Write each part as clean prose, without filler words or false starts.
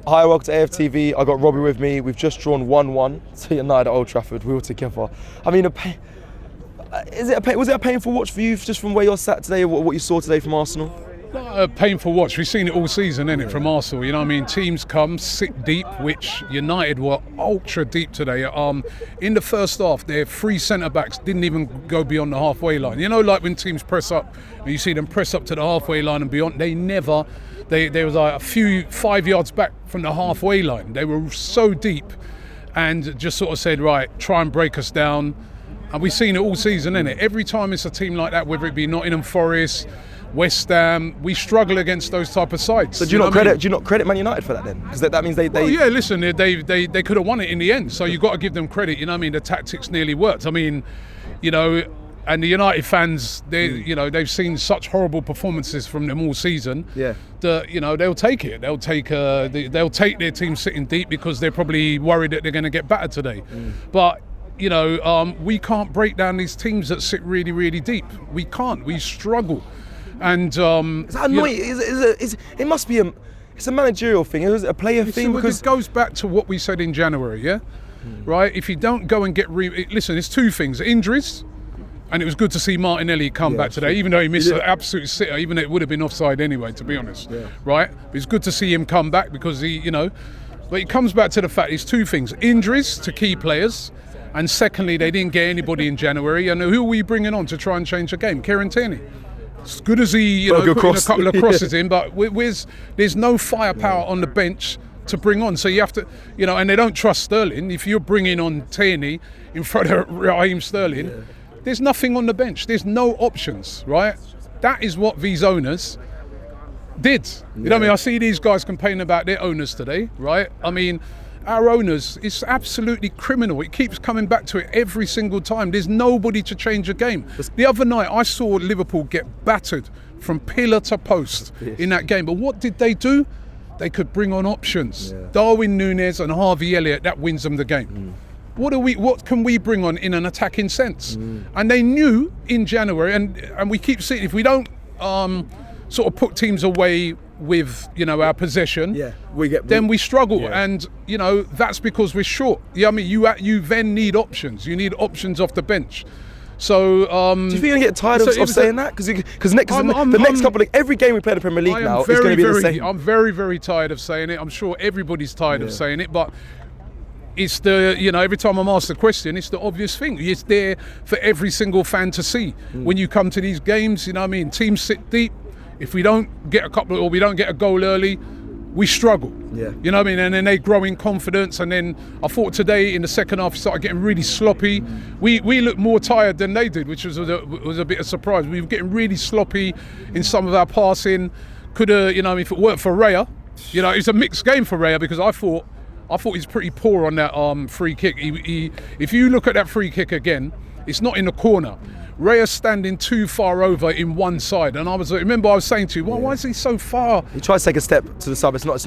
Hi, welcome to AFTV. I got Robbie with me. We've just drawn 1-1 to United at Old Trafford. We were together. I mean, was it a painful watch for you, just from where you're sat today, what you saw today from Arsenal? A painful watch. We've seen it all season, innit, from Arsenal. You know what I mean? Teams come, sit deep, which United were ultra deep today. In the first half, their three centre-backs didn't even go beyond the halfway line. You know, like when teams press up, and you see them press up to the halfway line and beyond, they was like a few 5 yards back from the halfway line. They were so deep and just sort of said, right, try and break us down. And we've seen it all season, innit? Every time it's a team like that, whether it be Nottingham Forest, West Ham, we struggle against those type of sides. So do you not credit Man United for that then? Because that means they. Well, yeah, listen, they could have won it in the end. So you got to give them credit. You know what I mean? The tactics nearly worked. I mean, you know, and the United fans, they've seen such horrible performances from them all season. Yeah. That they'll take it. They'll take their team sitting deep because they're probably worried that they're going to get battered today. But we can't break down these teams that sit really, really deep. We can't. We struggle. And is that annoying? It must be it's a managerial thing. Is it a player thing? Because it goes back to what we said in January, yeah? Right? If you don't go and get listen, it's two things: injuries, and it was good to see Martinelli come back today, even though he missed an absolute sitter, even though it would have been offside anyway, to be honest. Yeah. Right? But it's good to see him come back because but it comes back to the fact it's two things: injuries to key players. And secondly, they didn't get anybody in January. And who are we bringing on to try and change the game? Kieran Tierney. As good as he, putting a couple of crosses in, but there's no firepower on the bench to bring on. So you have to, and they don't trust Sterling. If you're bringing on Tierney in front of Raheem Sterling, there's nothing on the bench. There's no options, right? That is what these owners did. You know what I mean? I see these guys complaining about their owners today, right? I mean, our owners, it's absolutely criminal. It keeps coming back to it every single time. There's nobody to change the game. The other night, I saw Liverpool get battered from pillar to post in that game. But what did they do? They could bring on options. Yeah. Darwin Núñez and Harvey Elliott, that wins them the game. What can we bring on in an attacking sense? And they knew in January, and we keep seeing, if we don't sort of put teams away with our possession, then we struggle, and that's because we're short. I mean, you then need options. You need options off the bench. So do you think you're gonna get tired of saying that? Because the next couple of every game we play in the Premier League now is going to be the same. I'm very, very tired of saying it. I'm sure everybody's tired of saying it, but it's the every time I'm asked the question, it's the obvious thing. It's there for every single fan to see when you come to these games. You know what I mean? Teams sit deep. If we don't get a couple or we don't get a goal early, we struggle. Yeah. You know what I mean? And then they grow in confidence. And then I thought today in the second half, started getting really sloppy. We looked more tired than they did, which was a bit of a surprise. We were getting really sloppy in some of our passing. Could have, if it weren't for Raya, it's a mixed game for Raya because I thought he's pretty poor on that free kick. If you look at that free kick again, it's not in the corner. Raya's standing too far over in one side, and I was saying to you, why is he so far? He tries to take a step to the side. He's not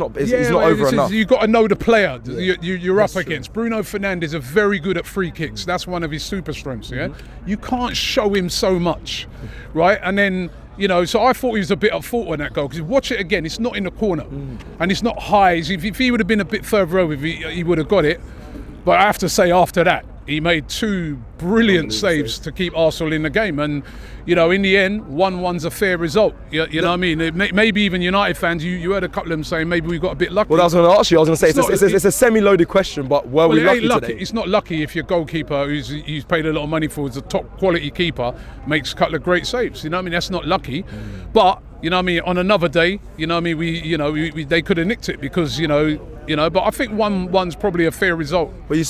over enough. You've got to know the player you're up against. Bruno Fernandes is very good at free kicks. That's one of his super strengths. Yeah, you can't show him so much, right? And then so I thought he was a bit at fault on that goal because watch it again. It's not in the corner, and it's not high. If he would have been a bit further over, he would have got it. But I have to say, after that, he made two brilliant saves to keep Arsenal in the game. And, in the end, 1-1's a fair result. You know what I mean? Maybe even United fans, you heard a couple of them saying maybe we got a bit lucky. Well, I was going to ask you. I was going to say, it's a semi-loaded question, but were we lucky today? It's not lucky if your goalkeeper, who's paid a lot of money for, is a top-quality keeper, makes a couple of great saves. You know what I mean? That's not lucky. But, on another day, they could have nicked it because, but I think 1-1's probably a fair result. But you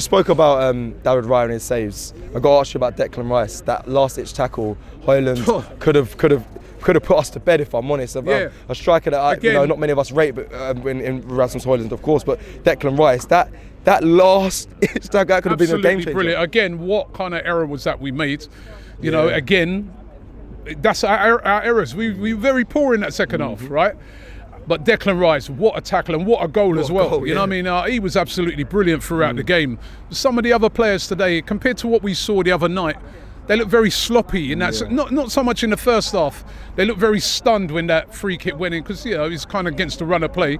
spoke about David Raya and his saves. I got to ask you about Declan Rice. That last-ditch tackle, Højlund could have put us to bed, if I'm honest. A striker that not many of us rate, but in Rasmus Højlund, of course. But Declan Rice, that last-ditch tackle, that could have been a game changer. Brilliant. Again, what kind of error was that we made? Again, that's our errors. We were very poor in that second half, right? But Declan Rice, what a tackle and what a goal as well. You know what I mean? He was absolutely brilliant throughout the game. Some of the other players today, compared to what we saw the other night, they look very sloppy in that. Not so much in the first half. They look very stunned when that free kick went in because it's kind of against the run of play.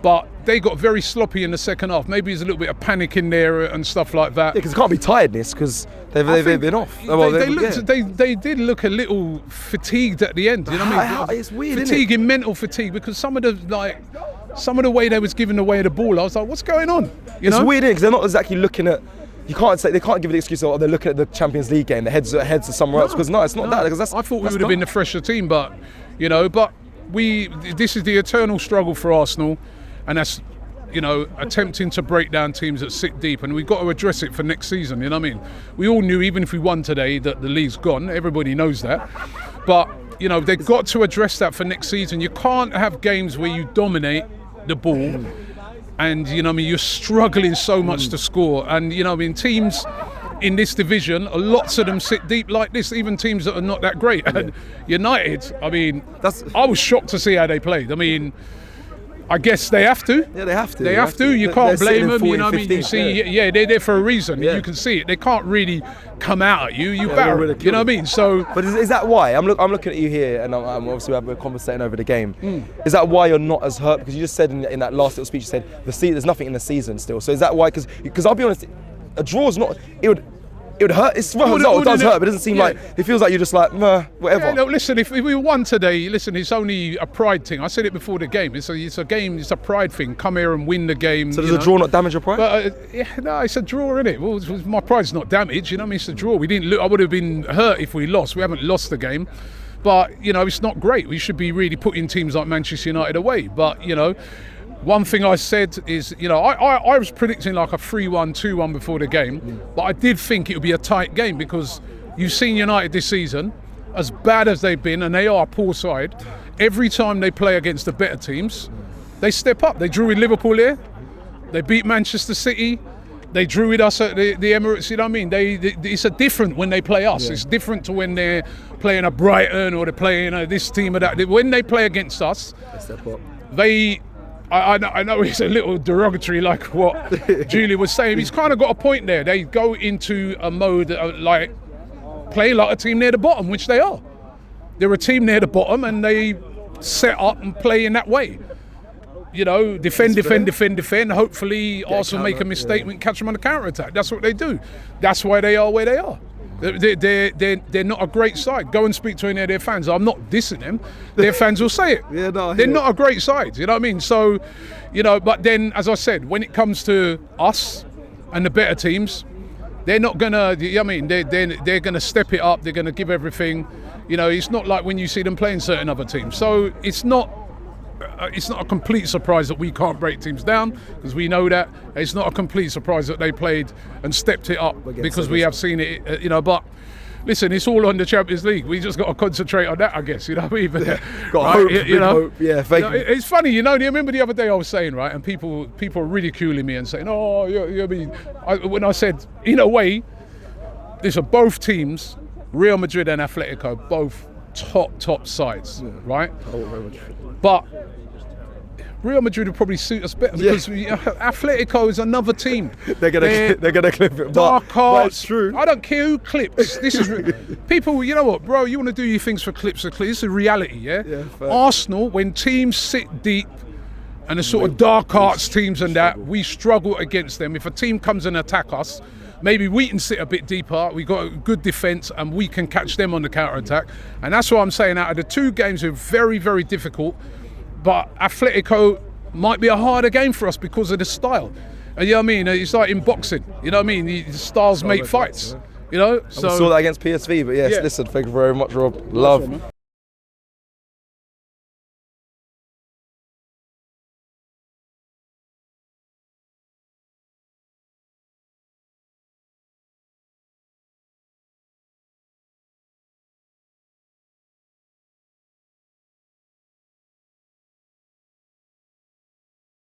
But they got very sloppy in the second half. Maybe there's a little bit of panic in there and stuff like that. Yeah, because it can't be tiredness because they've been off. They did look a little fatigued at the end. You know what I mean? It's weird, fatigue isn't it? and mental fatigue because some of the way they was giving away the ball, I was like, what's going on? It's weird because they're not exactly looking at. They can't give the excuse of they're looking at the Champions League game. The heads are somewhere else because it's not that. Because I thought we would have been the fresher team, but this is the eternal struggle for Arsenal, and that's attempting to break down teams that sit deep, and we've got to address it for next season. You know what I mean? We all knew even if we won today that the league's gone. Everybody knows that, but they've got to address that for next season. You can't have games where you dominate the ball. And you're struggling so much to score, and teams in this division, lots of them sit deep like this. Even teams that are not that great. And United, I was shocked to see how they played. I guess they have to. Yeah, they have to. They have to. You can't blame them. You see, they're there for a reason. Yeah. You can see it. They can't really come out at you. You barrel. You know what I mean? So, but is that why? I'm looking at you here, and I'm obviously we're conversating over the game. Is that why you're not as hurt? Because you just said in that last little speech, you said there's nothing in the season still. So is that why? Because I'll be honest, a draw's not. It would hurt. It does hurt, but it doesn't seem like it feels like you're just like whatever. Yeah, no, listen, if we won today, it's only a pride thing. I said it before the game. It's a game. It's a pride thing. Come here and win the game. So does a draw not damage your pride? But no, it's a draw, isn't it? Well, my pride's not damaged. You know what I mean? It's a draw. We didn't. I would have been hurt if we lost. We haven't lost the game, but it's not great. We should be really putting teams like Manchester United away. But one thing I said is, I was predicting like a 3-1, 2-1 before the game, but I did think it would be a tight game because you've seen United this season, as bad as they've been, and they are a poor side, every time they play against the better teams, they step up. They drew with Liverpool here, they beat Manchester City, they drew with us at the Emirates, you know what I mean? It's a different when they play us. Yeah. It's different to when they're playing a Brighton or they're playing this team or that. When they play against us, they step up. I know it's a little derogatory like what Julie was saying. He's kind of got a point there. They go into a mode like play like a team near the bottom, which they are. They're a team near the bottom and they set up and play in that way. Defend. Hopefully Arsenal make a mistake and catch them on the counter-attack. That's what they do. That's why they are where they are. They're not a great side. Go and speak to any of their fans. I'm not dissing them. Their fans will say it. They're not a great side. You know what I mean? So, but then, as I said, when it comes to us and the better teams, they're not gonna. They're gonna step it up. They're gonna give everything. It's not like when you see them playing certain other teams. So it's not a complete surprise that we can't break teams down because we know that. It's not a complete surprise that they played and stepped it up because we have seen it, But listen, it's all on the Champions League. We just got to concentrate on that, I guess. Got hope. Hope. Yeah, it's funny. You remember the other day I was saying, right, and people are ridiculing me and saying, "Oh, when I said, in a way, listen, both teams, Real Madrid and Atletico, both top sides, right? But Real Madrid would probably suit us better because Atletico is another team. They're gonna clip it. Dark arts. But it's true. I don't care who clips. This is people. You know what, bro? You want to do your things for clips. This is reality, yeah. Arsenal, when teams sit deep and the sort of dark arts teams and that, we struggle against them. If a team comes and attack us, maybe we can sit a bit deeper. We got a good defence and we can catch them on the counter attack. And that's what I'm saying. Out of the two games, are very, very difficult. But Atletico might be a harder game for us because of the style. And you know what I mean? It's like in boxing. You know what I mean? The styles make fights. So we saw that against PSV. But yes, listen, thank you very much, Rob. Love.